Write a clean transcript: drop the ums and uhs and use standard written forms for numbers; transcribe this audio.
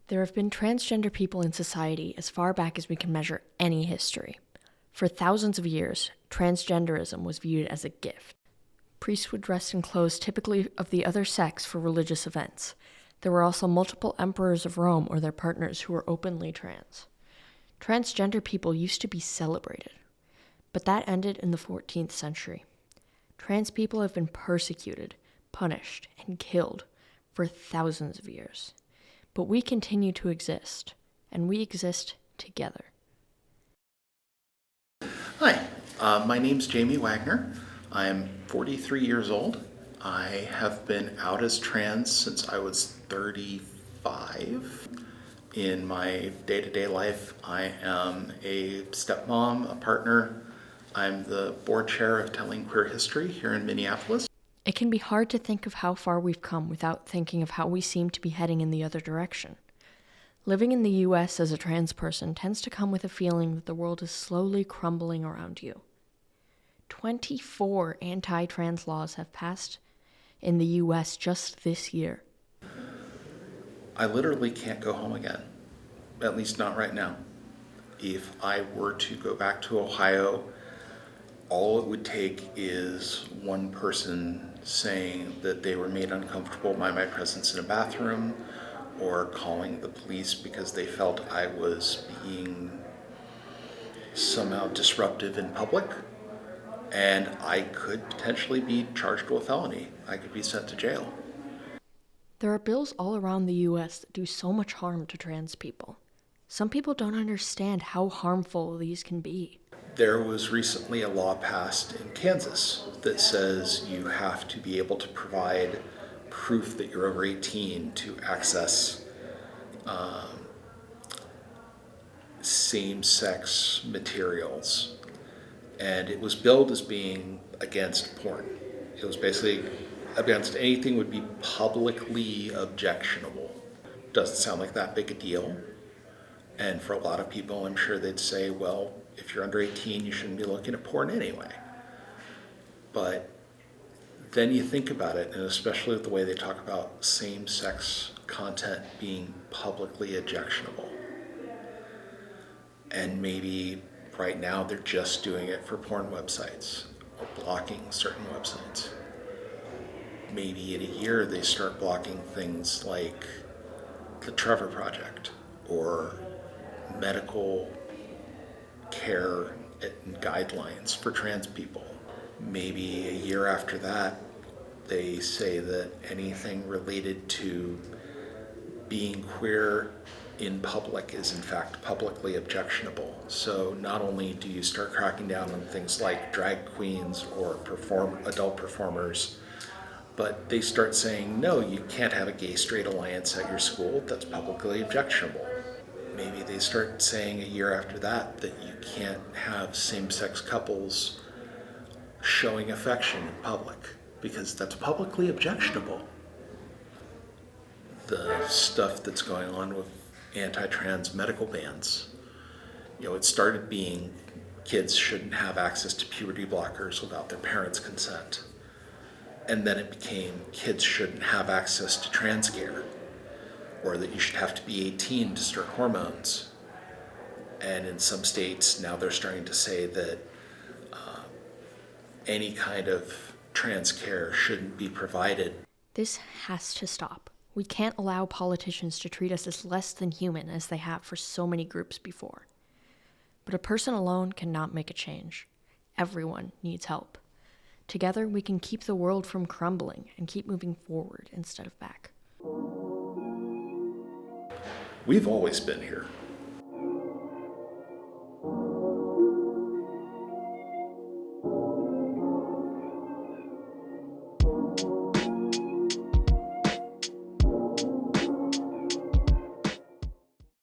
There have been transgender people in society as far back as we can measure any history. For thousands of years, transgenderism was viewed as a gift. Priests would dress in clothes typically of the other sex for religious events. There were also multiple emperors of Rome or their partners who were openly trans. Transgender people used to be celebrated, but that ended in the 14th century. Trans people have been persecuted, punished, and killed for thousands of years. But we continue to exist, and we exist together. Hi, my name's Jamie Wagner. I'm 43 years old. I have been out as trans since I was 35. In my day-to-day life, I am a stepmom, a partner. I'm the board chair of Telling Queer History here in Minneapolis. It can be hard to think of how far we've come without thinking of how we seem to be heading in the other direction. Living in the U.S. as a trans person tends to come with a feeling that the world is slowly crumbling around you. 24 anti-trans laws have passed in the U.S. just this year. I literally can't go home again, at least not right now. If I were to go back to Ohio, all it would take is one person saying that they were made uncomfortable by my presence in a bathroom, or calling the police because they felt I was being somehow disruptive in public, and I could potentially be charged with a felony. I could be sent to jail. There are bills all around the U.S. that do so much harm to trans people. Some people don't understand how harmful these can be. There was recently a law passed in Kansas that says you have to be able to provide proof that you're over 18 to access same-sex materials. And it was billed as being against porn. It was basically against anything would be publicly objectionable. Doesn't sound like that big a deal. And for a lot of people, I'm sure they'd say, well, if you're under 18, you shouldn't be looking at porn anyway. But then you think about it, and especially the way they talk about same-sex content being publicly objectionable. And maybe right now they're just doing it for porn websites or blocking certain websites. Maybe in a year they start blocking things like the Trevor Project or medical care and guidelines for trans people. Maybe a year after that, they say that anything related to being queer in public is in fact publicly objectionable. So not only do you start cracking down on things like drag queens or adult performers, but they start saying, no, you can't have a gay-straight alliance at your school. That's publicly objectionable. Maybe they start saying a year after that you can't have same-sex couples showing affection in public because that's publicly objectionable. The stuff that's going on with anti-trans medical bans, it started being kids shouldn't have access to puberty blockers without their parents' consent. And then it became kids shouldn't have access to trans care, or that you should have to be 18 to start hormones. And in some states, now they're starting to say that any kind of trans care shouldn't be provided. This has to stop. We can't allow politicians to treat us as less than human as they have for so many groups before. But a person alone cannot make a change. Everyone needs help. Together, we can keep the world from crumbling and keep moving forward instead of back. We've always been here.